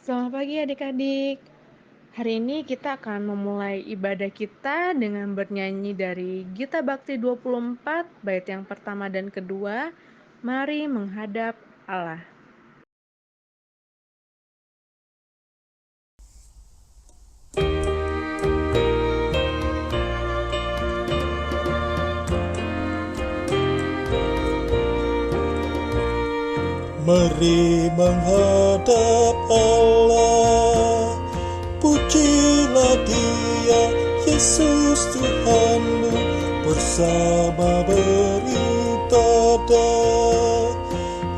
Selamat pagi adik-adik. Hari ini kita akan memulai ibadah kita dengan bernyanyi dari Gita Bakti 24, bait yang pertama dan kedua. Mari menghadap Allah. Mari menghadap Allah, pujilah Dia, Yesus Tuhanmu, bersama beribadah.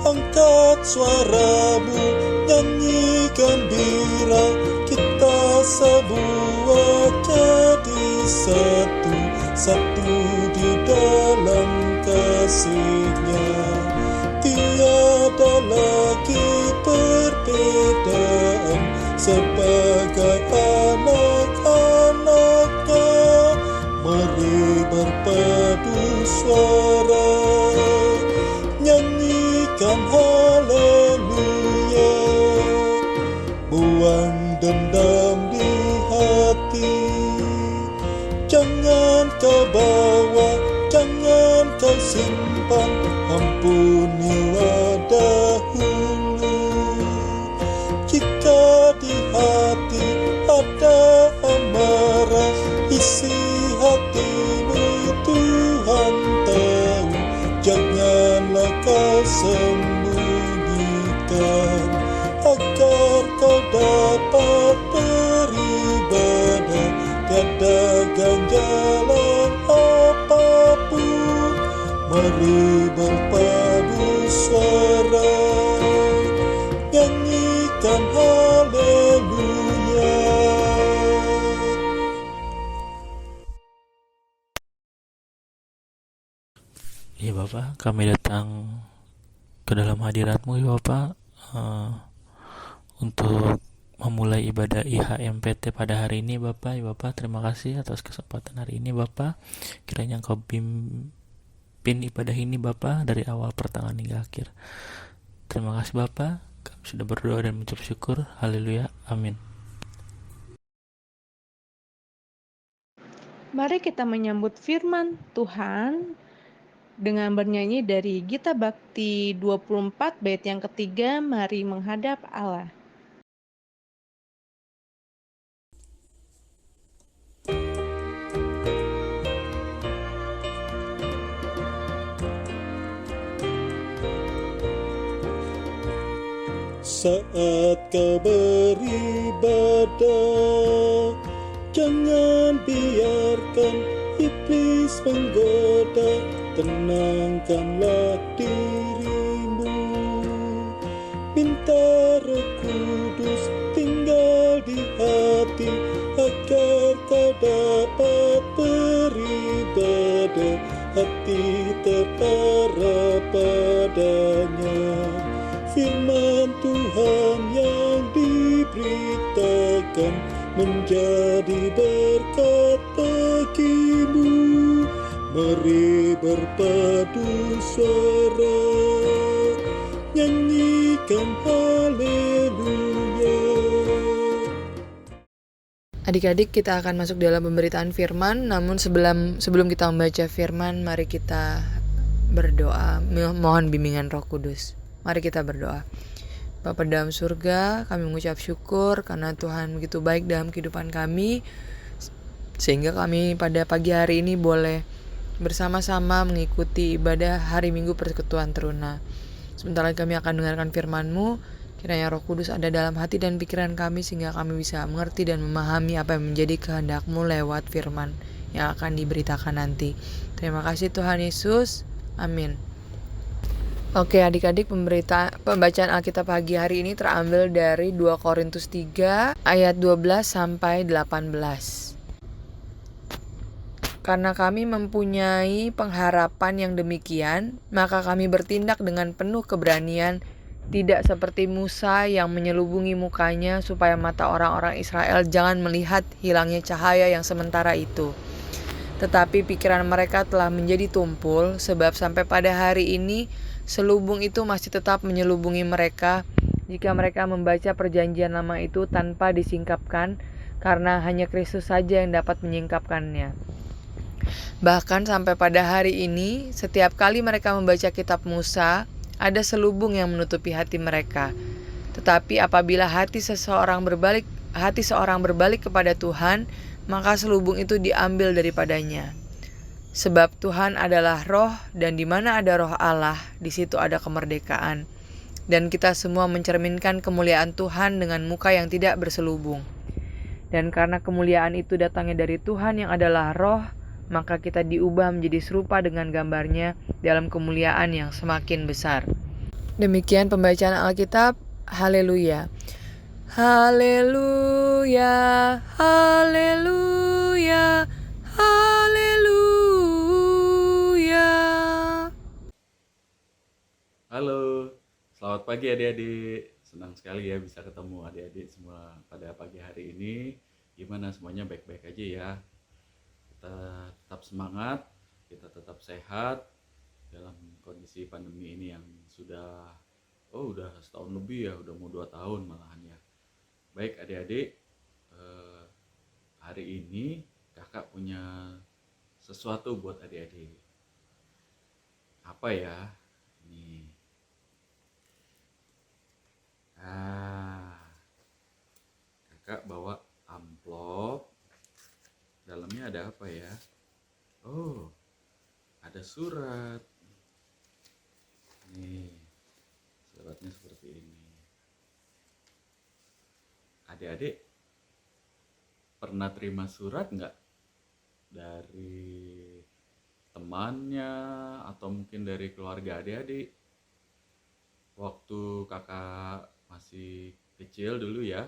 Angkat suaramu, nyanyi gembira, kita semua jadi satu, satu di dalam kasih-Nya. Tiada lagi perbedaan, sebagai anak-anaknya. Mari berpadu suara, nyanyikan haleluya. Buang dendam di hati, jangan kau bawa, jangan kau simpan. Ampunilah dahulu. Jika di hati ada amarah, isi hatimu Tuhan tahu. Janganlah kau sembunyikan, agar kau dapat beribadah. Tiada ganjalan apapun. Mari berpadu suara, nyanyikan haleluya. Ya Bapak, kami datang ke dalam hadirat-Mu ya Bapak, untuk memulai ibadah IHMPT pada hari ini Bapak. Ya Bapak, terima kasih atas kesempatan hari ini Bapak. Kiranya Engkau pimpin ibadah ini Bapak dari awal pertengahan hingga akhir. Terima kasih Bapak, kami sudah berdoa dan mengucap syukur. Haleluya, amin. Mari kita menyambut firman Tuhan dengan bernyanyi dari Gita Bakti 24, bait yang ketiga. Mari menghadap Allah. Saat kau beribadah, jangan biarkan iblis menggoda. Tenangkanlah dirimu, minta Roh Kudus tinggal di hati, agar kau dapat beribadah. Hati terarah padanya, firman Tuhan yang diberitakan menjadi berkat bagimu. Mari berpadu suara, nyanyikan haleluya. Adik-adik, kita akan masuk dalam pemberitaan firman. Namun sebelum kita membaca firman, mari kita berdoa, mohon bimbingan Roh Kudus. Mari kita berdoa. Bapa dalam surga, kami mengucap syukur karena Tuhan begitu baik dalam kehidupan kami, sehingga kami pada pagi hari ini boleh bersama-sama mengikuti ibadah hari Minggu Persekutuan Teruna. Sebentar lagi kami akan dengarkan firman-Mu. Kiranya Roh Kudus ada dalam hati dan pikiran kami, sehingga kami bisa mengerti dan memahami apa yang menjadi kehendak-Mu lewat firman yang akan diberitakan nanti. Terima kasih Tuhan Yesus. Amin. Oke adik-adik, pembacaan Alkitab pagi hari ini terambil dari 2 Korintus 3 ayat 12 sampai 18. Karena kami mempunyai pengharapan yang demikian, maka kami bertindak dengan penuh keberanian, tidak seperti Musa yang menyelubungi mukanya supaya mata orang-orang Israel jangan melihat hilangnya cahaya yang sementara itu. Tetapi pikiran mereka telah menjadi tumpul, sebab sampai pada hari ini selubung itu masih tetap menyelubungi mereka, jika mereka membaca perjanjian lama itu tanpa disingkapkan, karena hanya Kristus saja yang dapat menyingkapkannya. Bahkan sampai pada hari ini, setiap kali mereka membaca kitab Musa, ada selubung yang menutupi hati mereka. Tetapi apabila hati seorang berbalik kepada Tuhan, maka selubung itu diambil daripadanya. Sebab Tuhan adalah roh, dan di mana ada roh Allah, di situ ada kemerdekaan. Dan kita semua mencerminkan kemuliaan Tuhan dengan muka yang tidak berselubung. Dan karena kemuliaan itu datangnya dari Tuhan yang adalah roh, maka kita diubah menjadi serupa dengan gambarnya dalam kemuliaan yang semakin besar. Demikian pembacaan Alkitab. Haleluya. Haleluya, haleluya, haleluya. Halo, selamat pagi adik-adik. Senang sekali ya bisa ketemu adik-adik semua pada pagi hari ini. Gimana, semuanya baik-baik aja ya? Kita tetap semangat, kita tetap sehat dalam kondisi pandemi ini yang udah setahun lebih ya, udah mau 2 tahun malahan ya. Baik adik-adik, hari ini kakak punya sesuatu buat adik-adik. Apa ya? Nih. Kakak bawa amplop. Dalamnya ada apa ya? Oh, ada surat. Nih, suratnya seperti ini. Adik-adik pernah terima surat nggak dari temannya atau mungkin dari keluarga adik-adik? Waktu kakak masih kecil dulu ya,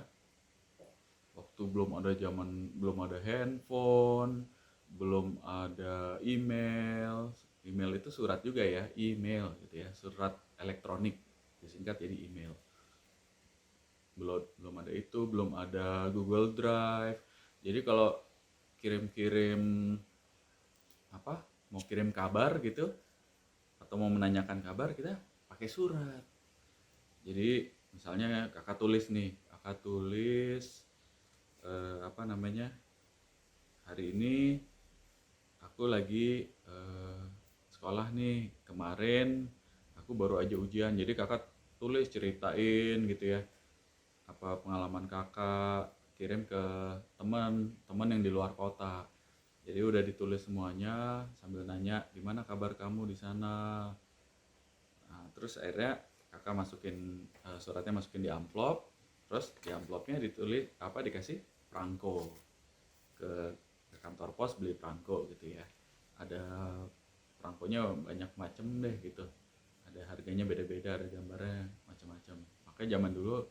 waktu belum ada handphone, belum ada email itu surat juga ya, email gitu ya, surat elektronik disingkat jadi email. Belum ada itu, belum ada Google Drive. Jadi kalau kirim-kirim mau kirim kabar gitu atau mau menanyakan kabar, kita pakai surat. Jadi misalnya kakak tulis hari ini aku lagi sekolah nih, kemarin aku baru aja ujian. Jadi kakak tulis, ceritain gitu ya, apa pengalaman kakak, kirim ke teman yang di luar kota. Jadi udah ditulis semuanya sambil nanya gimana kabar kamu di sana. Nah, terus akhirnya kakak suratnya masukin di amplop, terus di amplopnya dikasih perangko ke kantor pos, beli perangko gitu ya. Ada perangkonya banyak macam deh gitu, ada harganya beda-beda, ada gambarnya macam-macam. Makanya zaman dulu,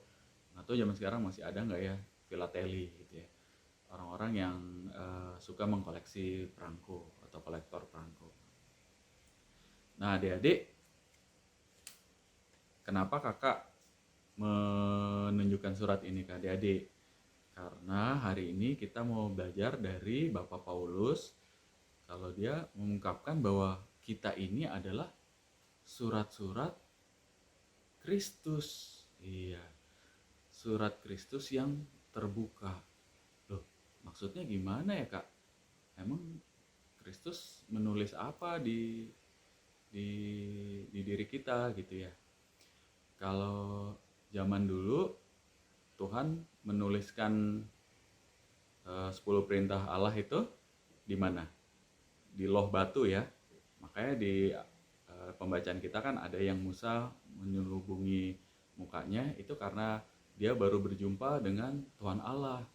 atau zaman sekarang masih ada nggak ya, filateli gitu ya, orang-orang yang suka mengkoleksi perangko atau kolektor perangko. Nah adik-adik, kenapa kakak menunjukkan surat ini ke adik-adik? Karena hari ini kita mau belajar dari Bapak Paulus, kalau dia mengungkapkan bahwa kita ini adalah surat-surat Kristus. Iya, surat Kristus yang terbuka. Loh, maksudnya gimana ya kak? Emang Kristus menulis apa di diri kita gitu ya? Kalau zaman dulu Tuhan menuliskan 10 perintah Allah itu di mana? Di loh batu ya. Makanya di pembacaan kita kan ada yang Musa menyelubungi mukanya, itu karena dia baru berjumpa dengan Tuhan Allah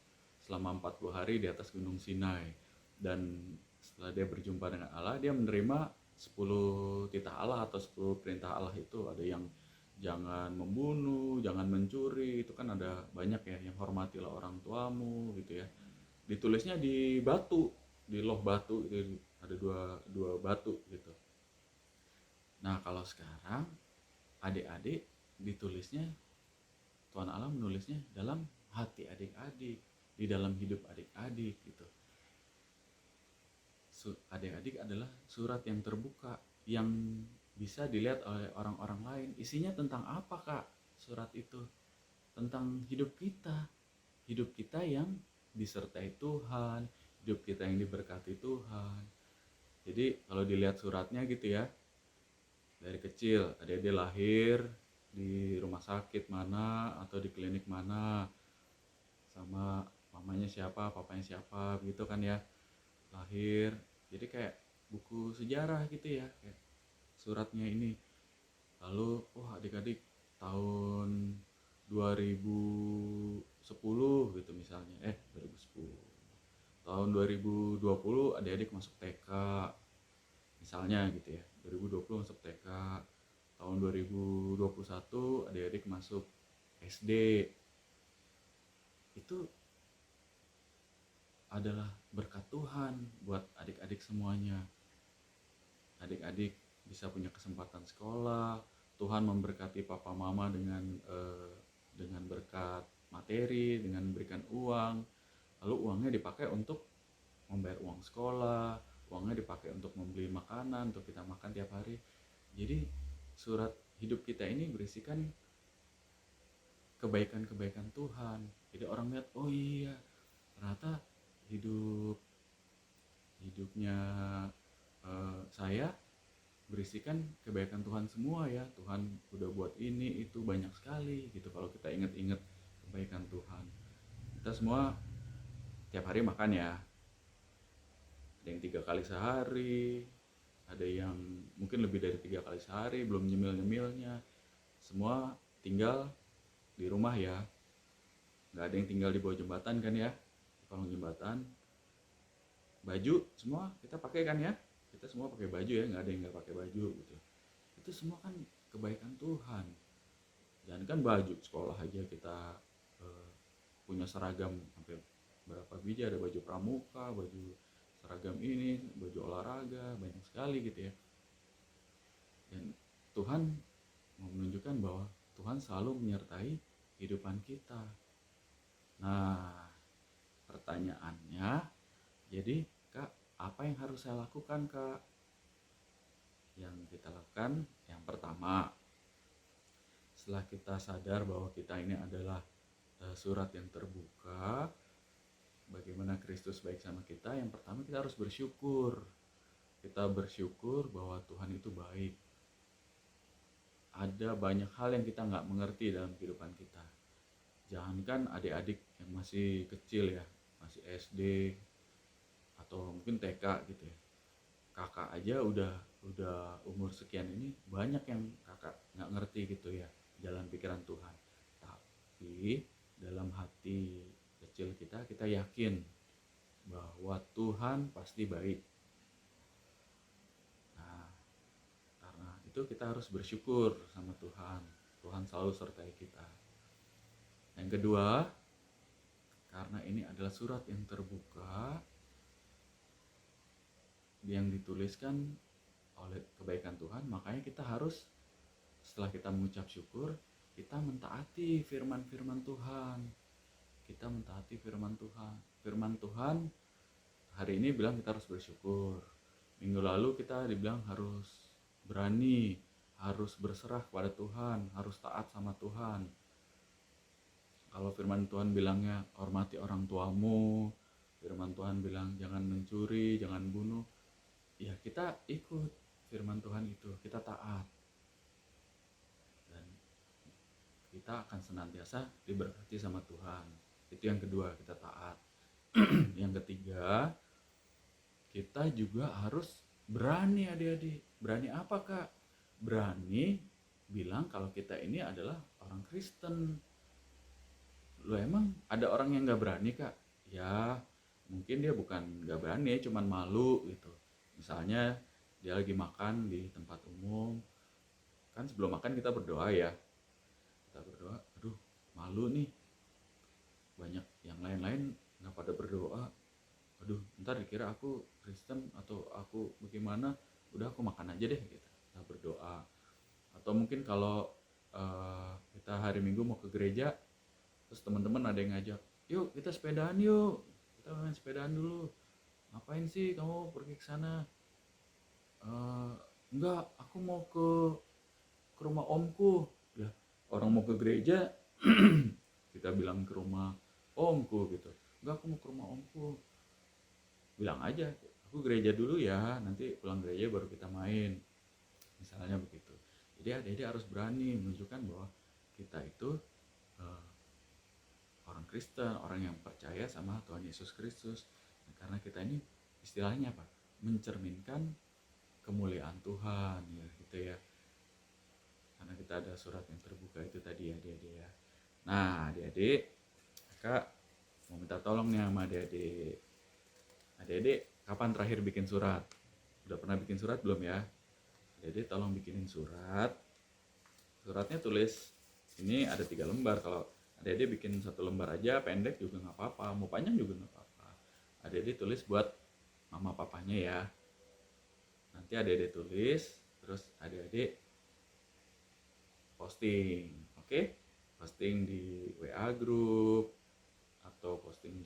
selama 40 hari di atas Gunung Sinai. Dan setelah dia berjumpa dengan Allah, dia menerima 10 titah Allah atau 10 perintah Allah itu. Ada yang jangan membunuh, jangan mencuri, itu kan ada banyak ya, yang hormatilah orang tuamu gitu ya. Ditulisnya di batu, di loh batu, itu ada dua batu gitu. Nah kalau sekarang adik-adik ditulisnya, Tuhan Allah menulisnya dalam hati adik-adik, di dalam hidup adik-adik gitu. Adik-adik adalah surat yang terbuka, yang bisa dilihat oleh orang-orang lain. Isinya tentang apa kak surat itu? tentang hidup kita yang disertai Tuhan, hidup kita yang diberkati Tuhan. Jadi kalau dilihat suratnya gitu ya, dari kecil adik-adik lahir di rumah sakit mana atau di klinik mana, sama mamanya siapa, papanya siapa gitu kan ya, lahir. Jadi kayak buku sejarah gitu ya, kayak suratnya ini. Lalu adik-adik tahun 2010 gitu misalnya, 2010, tahun 2020 adik-adik masuk TK misalnya gitu ya, 2020 masuk TK, tahun 2021 adik-adik masuk SD. Itu adalah berkat Tuhan buat adik-adik semuanya. Adik-adik bisa punya kesempatan sekolah, Tuhan memberkati papa mama dengan berkat materi, dengan memberikan uang. Lalu uangnya dipakai untuk membayar uang sekolah, uangnya dipakai untuk membeli makanan untuk kita makan tiap hari. Jadi surat hidup kita ini berisikan kebaikan-kebaikan Tuhan. Jadi orang lihat, oh iya, ternyata hidupnya saya berisikan kebaikan Tuhan semua ya. Tuhan udah buat ini itu banyak sekali gitu. Kalau kita ingat-ingat kebaikan Tuhan, kita semua tiap hari makan ya, ada yang 3 kali sehari, ada yang mungkin lebih dari 3 kali sehari, belum nyemil-nyemilnya. Semua tinggal di rumah ya, nggak ada yang tinggal di bawah jembatan kan ya, di kolong jembatan. Baju semua kita pakai kan ya, kita semua pakai baju ya, nggak ada yang nggak pakai baju gitu. Itu semua kan kebaikan Tuhan. Jangan kan baju sekolah aja kita punya seragam sampai berapa biji, ada baju pramuka, baju seragam ini, baju olahraga, banyak sekali gitu ya. Dan Tuhan mau menunjukkan bahwa Tuhan selalu menyertai kehidupan kita. Nah, pertanyaannya, jadi Kak, apa yang harus saya lakukan Kak? Yang kita lakukan, yang pertama, setelah kita sadar bahwa kita ini adalah surat yang terbuka, bagaimana Kristus baik sama kita, yang pertama kita harus bersyukur. Kita bersyukur bahwa Tuhan itu baik. Ada banyak hal yang kita nggak mengerti dalam kehidupan kita. Jangankan adik-adik yang masih kecil ya, masih SD atau mungkin TK gitu ya, kakak aja udah umur sekian ini, banyak yang kakak nggak ngerti gitu ya jalan pikiran Tuhan. Tapi dalam hati kecil kita yakin bahwa Tuhan pasti baik. Nah, karena itu kita harus bersyukur sama Tuhan. Tuhan selalu sertai kita. Yang kedua, karena ini adalah surat yang terbuka, yang dituliskan oleh kebaikan Tuhan, makanya kita harus, setelah kita mengucap syukur, kita mentaati firman-firman Tuhan. Kita mentaati firman Tuhan. Firman Tuhan hari ini bilang kita harus bersyukur. Minggu lalu kita dibilang harus berani, harus berserah kepada Tuhan, harus taat sama Tuhan. Kalau firman Tuhan bilangnya hormati orang tuamu, firman Tuhan bilang jangan mencuri, jangan bunuh, ya kita ikut firman Tuhan itu, kita taat. Dan kita akan senantiasa diberkati sama Tuhan. Itu yang kedua, kita taat. Yang ketiga, kita juga harus berani adik-adik. Berani apa Kak? Berani bilang kalau kita ini adalah orang Kristen. Loh emang ada orang yang gak berani Kak? Ya mungkin dia bukan gak berani, cuman malu gitu. Misalnya dia lagi makan di tempat umum, kan sebelum makan kita berdoa ya. Kita berdoa, aduh malu nih, banyak yang lain-lain gak pada berdoa, aduh ntar dikira aku Kristen atau aku bagaimana, udah aku makan aja deh gitu. Kita berdoa. Atau mungkin kalau kita hari Minggu mau ke gereja, terus teman-teman ada yang ngajak, yuk kita sepedaan yuk, kita main sepedaan dulu. Ngapain sih kamu pergi ke sana? Enggak, aku mau ke rumah omku. Ya, orang mau ke gereja kita bilang ke rumah omku gitu, enggak, aku mau ke rumah omku, bilang aja aku gereja dulu ya, nanti pulang gereja baru kita main, misalnya begitu. Jadi adik-adik harus berani menunjukkan bahwa kita itu orang Kristen, orang yang percaya sama Tuhan Yesus Kristus. Nah, karena kita ini istilahnya apa? Mencerminkan kemuliaan Tuhan ya gitu ya. Karena kita ada surat yang terbuka itu tadi ya adik-adik ya. Nah adik-adik, Kak mau minta tolong nih sama adik-adik. Adik-adik kapan terakhir bikin surat? Udah pernah bikin surat belum ya? Adik-adik tolong bikinin surat. Suratnya tulis, ini ada 3 lembar. Kalau adik-adik bikin 1 lembar aja, pendek juga nggak apa-apa, mau panjang juga nggak apa-apa. Adik-adik tulis buat mama papanya ya. Nanti adik-adik tulis, terus adik-adik posting, oke? Posting di WA group atau posting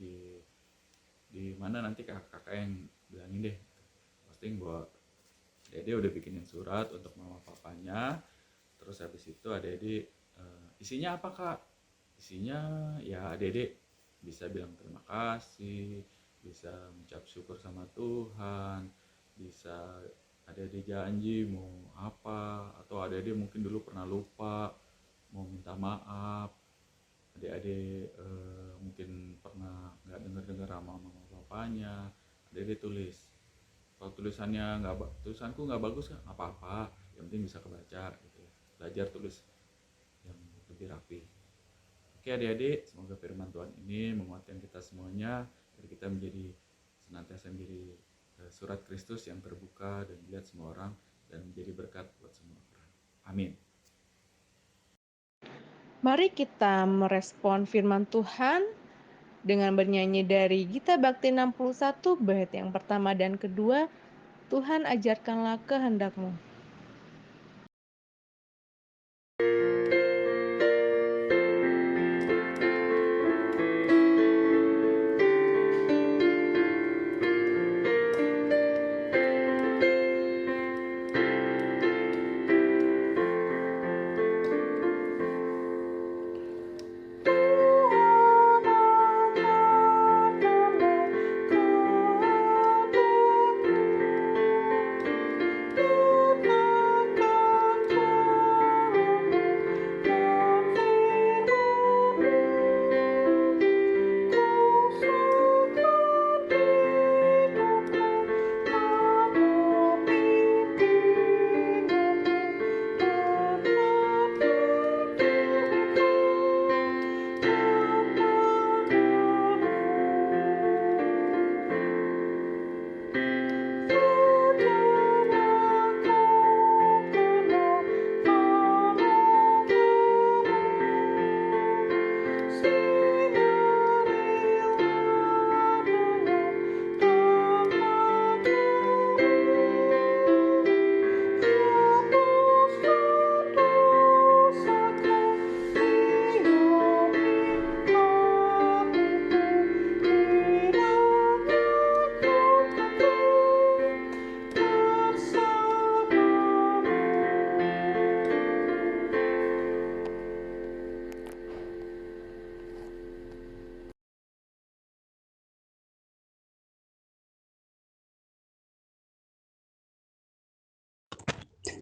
di mana nanti kakak yang bilangin deh. Posting bahwa adik-adik udah bikinin surat untuk mama papanya. Terus habis itu adik-adik isinya apa Kak? Isinya ya adik-adik bisa bilang terima kasih, bisa mengucap syukur sama Tuhan, bisa adik-adik janji mau apa, atau adik-adik mungkin dulu pernah lupa mau minta maaf, adik-adik mungkin pernah nggak dengar sama mama bapaknya, adik-adik tulis. Kalau tulisanku nggak bagus nggak apa-apa, yang penting bisa kebaca gitu ya. Belajar tulis yang lebih rapi. Oke adik-adik, semoga firman Tuhan ini menguatkan kita semuanya, agar kita senantiasa menjadi surat Kristus yang terbuka dan dilihat semua orang, dan menjadi berkat buat semua orang. Amin. Mari kita merespon firman Tuhan dengan bernyanyi dari Gita Bakti 61 bait yang pertama dan kedua, Tuhan ajarkanlah kehendak-Mu.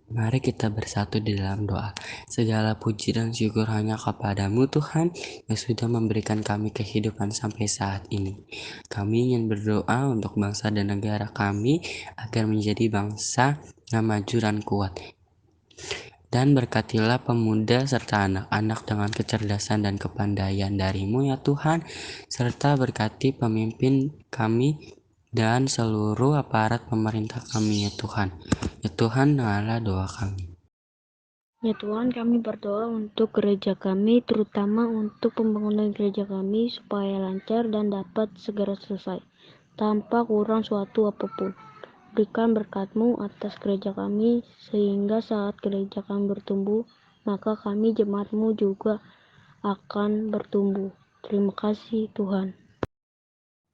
Mari kita bersatu di dalam doa. Segala puji dan syukur hanya kepada-Mu Tuhan yang sudah memberikan kami kehidupan sampai saat ini. Kami ingin berdoa untuk bangsa dan negara kami agar menjadi bangsa yang maju dan kuat. Dan berkatilah pemuda serta anak-anak dengan kecerdasan dan kepandaian dari-Mu ya Tuhan, serta berkati pemimpin kami dan seluruh aparat pemerintah kami ya Tuhan. Ya Tuhan, dengarlah doa kami. Ya Tuhan, kami berdoa untuk gereja kami, terutama untuk pembangunan gereja kami supaya lancar dan dapat segera selesai, tanpa kurang suatu apapun. Berikan berkat-Mu atas gereja kami, sehingga saat gereja kami bertumbuh, maka kami jemaat-Mu juga akan bertumbuh. Terima kasih Tuhan.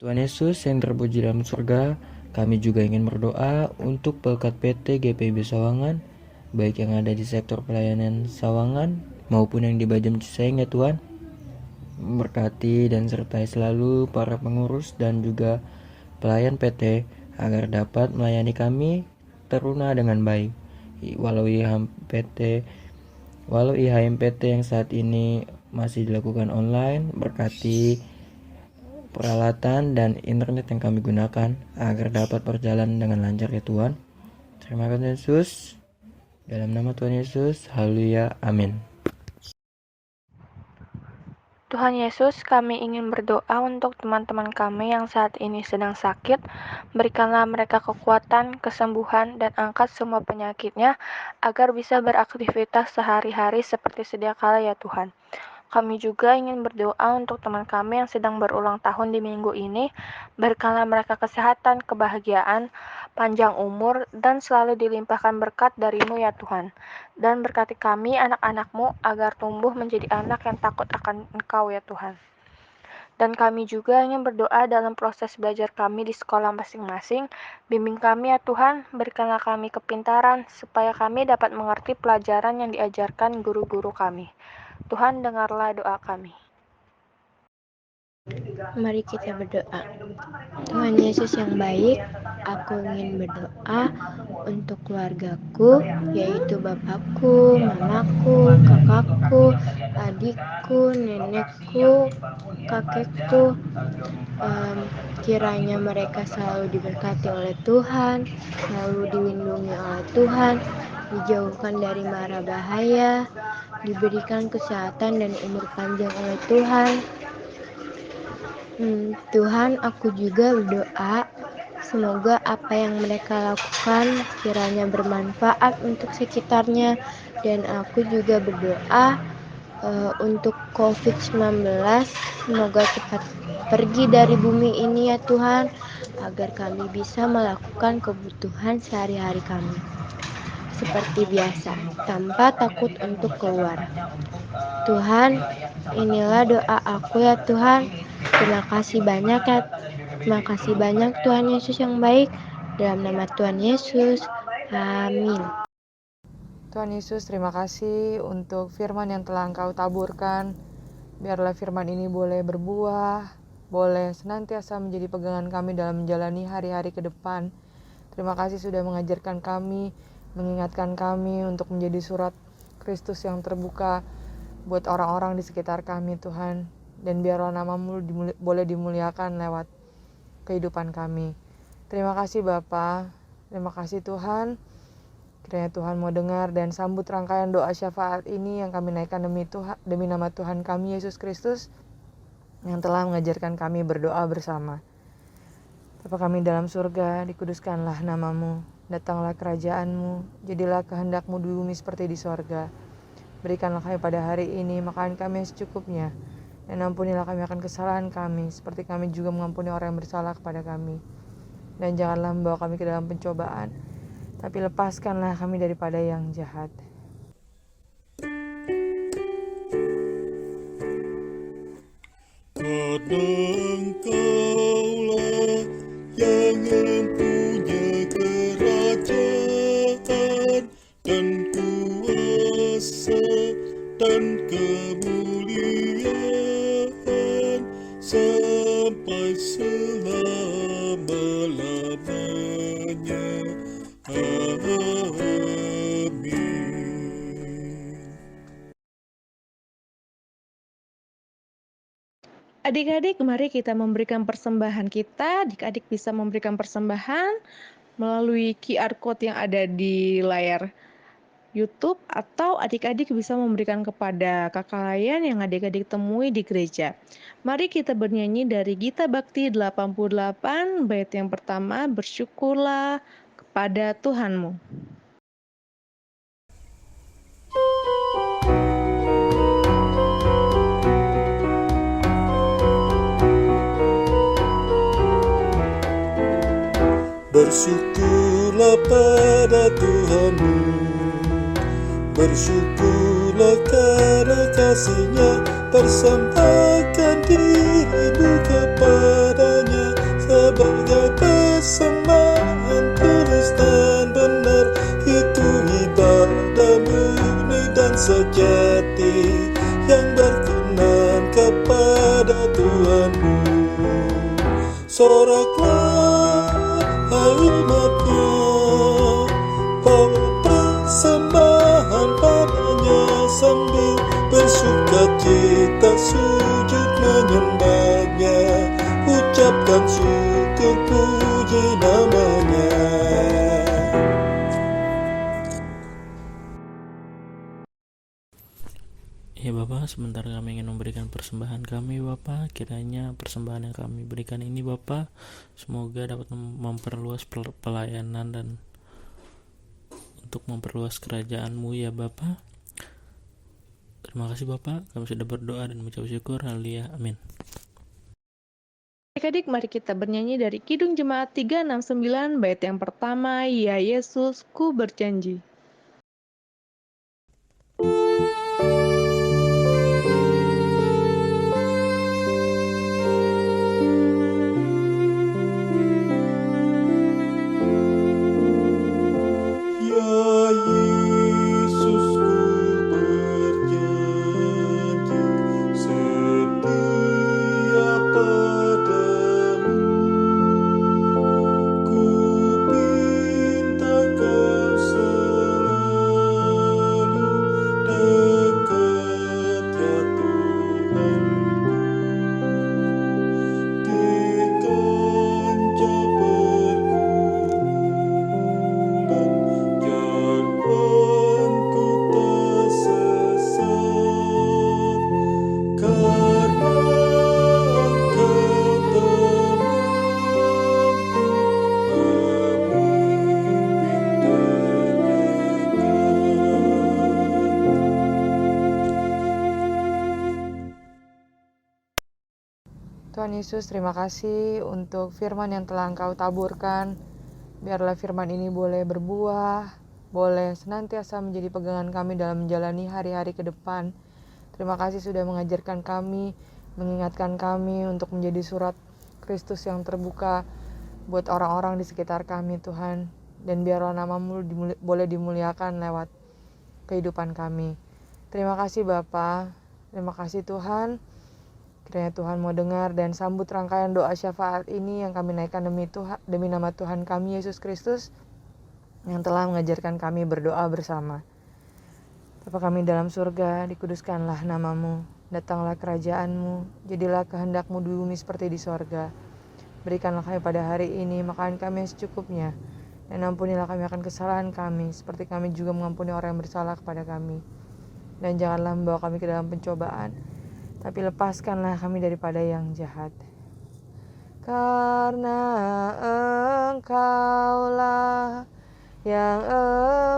Tuhan Yesus yang terpuji dalam surga, kami juga ingin berdoa untuk Pelkat PT GPIB Sawangan, baik yang ada di sektor pelayanan Sawangan maupun yang di Bajem Cisayong ya Tuhan. Berkati dan sertai selalu para pengurus dan juga pelayan PT agar dapat melayani kami teruna dengan baik. Walau IHMPT yang saat ini masih dilakukan online, berkati peralatan dan internet yang kami gunakan agar dapat berjalan dengan lancar ya Tuhan. Terima kasih Yesus. Dalam nama Tuhan Yesus, haleluya, amin. Tuhan Yesus, kami ingin berdoa untuk teman-teman kami yang saat ini sedang sakit. Berikanlah mereka kekuatan, kesembuhan, dan angkat semua penyakitnya agar bisa beraktivitas sehari-hari seperti sedia kala ya Tuhan. Kami juga ingin berdoa untuk teman kami yang sedang berulang tahun di minggu ini. Berikanlah mereka kesehatan, kebahagiaan, panjang umur, dan selalu dilimpahkan berkat dari-Mu ya Tuhan. Dan berkati kami anak-anak-Mu agar tumbuh menjadi anak yang takut akan Engkau ya Tuhan. Dan kami juga ingin berdoa dalam proses belajar kami di sekolah masing-masing. Bimbing kami ya Tuhan, berikanlah kami kepintaran supaya kami dapat mengerti pelajaran yang diajarkan guru-guru kami. Tuhan, dengarlah doa kami. Mari kita berdoa. Tuhan Yesus yang baik, aku ingin berdoa untuk keluargaku, yaitu bapakku, mamaku, kakakku, adikku, nenekku, kakekku. Kiranya mereka selalu diberkati oleh Tuhan, selalu dilindungi oleh Tuhan, dijauhkan dari mara bahaya, diberikan kesehatan dan umur panjang oleh Tuhan. Tuhan, aku juga berdoa semoga apa yang mereka lakukan kiranya bermanfaat untuk sekitarnya, dan aku juga berdoa untuk COVID-19 semoga cepat pergi dari bumi ini ya Tuhan, agar kami bisa melakukan kebutuhan sehari-hari kami seperti biasa, tanpa takut untuk keluar. Tuhan, inilah doa aku ya Tuhan. Terima kasih banyak ya. Terima kasih banyak Tuhan Yesus yang baik. Dalam nama Tuhan Yesus. Amin. Tuhan Yesus, terima kasih untuk firman yang telah Engkau taburkan. Biarlah firman ini boleh berbuah, boleh senantiasa menjadi pegangan kami dalam menjalani hari-hari ke depan. Terima kasih sudah mengajarkan kami, mengingatkan kami untuk menjadi surat Kristus yang terbuka buat orang-orang di sekitar kami Tuhan. Dan biarlah nama-Mu boleh dimuliakan lewat kehidupan kami. Terima kasih Bapa, terima kasih Tuhan. Kiranya Tuhan mau dengar dan sambut rangkaian doa syafaat ini yang kami naikkan demi nama Tuhan kami Yesus Kristus yang telah mengajarkan kami berdoa bersama. Bapa kami dalam surga, dikuduskanlah nama-Mu, datanglah kerajaan-Mu, jadilah kehendak-Mu di bumi seperti di sorga. Berikanlah kami pada hari ini makan kami yang secukupnya, dan ampunilah kami akan kesalahan kami, seperti kami juga mengampuni orang yang bersalah kepada kami. Dan janganlah membawa kami ke dalam pencobaan, tapi lepaskanlah kami daripada yang jahat. Karena Engkaulah yang mempunyai kerajaan dan kuasa dan kemuliaan sampai selama-lamanya. Adik-adik, mari kita memberikan persembahan kita. Adik-adik bisa memberikan persembahan melalui QR code yang ada di layar YouTube, atau adik-adik bisa memberikan kepada kakak layan yang adik-adik temui di gereja. Mari kita bernyanyi dari Gita Bakti 88, bait yang pertama, bersyukurlah kepada Tuhanmu. Bersyukurlah pada Tuhanmu, bersyukurlah karena kasih-Nya, persembahkan dirimu kepadanya sebagai persembahan tulus dan benar. Itu ibadah murni dan sejati yang berkenan kepada Tuhanmu. Soraklah hai umatnya, bawa persembahan padanya sambil bersuka cita sujud menyembahnya, ucapkan syukur puji namanya. Ya Bapak, sebentar kami ingin memberikan persembahan kami Bapak. Kiranya persembahan yang kami berikan ini Bapak, semoga dapat memperluas pelayanan dan untuk memperluas kerajaan-Mu ya Bapak. Terima kasih Bapak, kami sudah berdoa dan mengucap syukur. Haleluya, amin. Adik-adik, mari kita bernyanyi dari Kidung Jemaat 369 bait yang pertama, Ya Yesus, ku berjanji. Ya Yesus, ku berjanji setia padamu. Ku pinta kau selalu dekat ya Tuhanku. Di kancah pergumulan jangan ku tersesat, karena Engkau temanku, pemimpin terdekat. Tuhan Yesus, terima kasih untuk firman yang telah Engkau taburkan. Biarlah firman ini boleh berbuah, boleh senantiasa menjadi pegangan kami dalam menjalani hari-hari ke depan. Terima kasih sudah mengajarkan kami, mengingatkan kami untuk menjadi surat Kristus yang terbuka buat orang-orang di sekitar kami Tuhan. Dan biarlah nama-Mu boleh dimuliakan lewat kehidupan kami. Terima kasih Bapa, terima kasih Tuhan. Kiranya Tuhan mau dengar dan sambut rangkaian doa syafaat ini yang kami naikkan demi nama Tuhan kami Yesus Kristus yang telah mengajarkan kami berdoa bersama. Bapa kami dalam surga, dikuduskanlah nama-Mu, datanglah kerajaan-Mu, jadilah kehendak-Mu di bumi seperti di sorga. Berikanlah kami pada hari ini makanan kami yang secukupnya, dan ampunilah kami akan kesalahan kami, seperti kami juga mengampuni orang yang bersalah kepada kami. Dan janganlah membawa kami ke dalam pencobaan, tapi lepaskanlah kami daripada yang jahat. Karena Engkaulah yang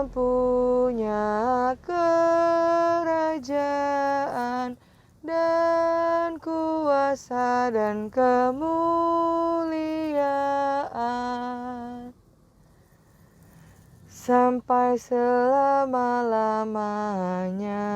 empunya kerajaan dan kuasa dan kemuliaan sampai selama-lamanya.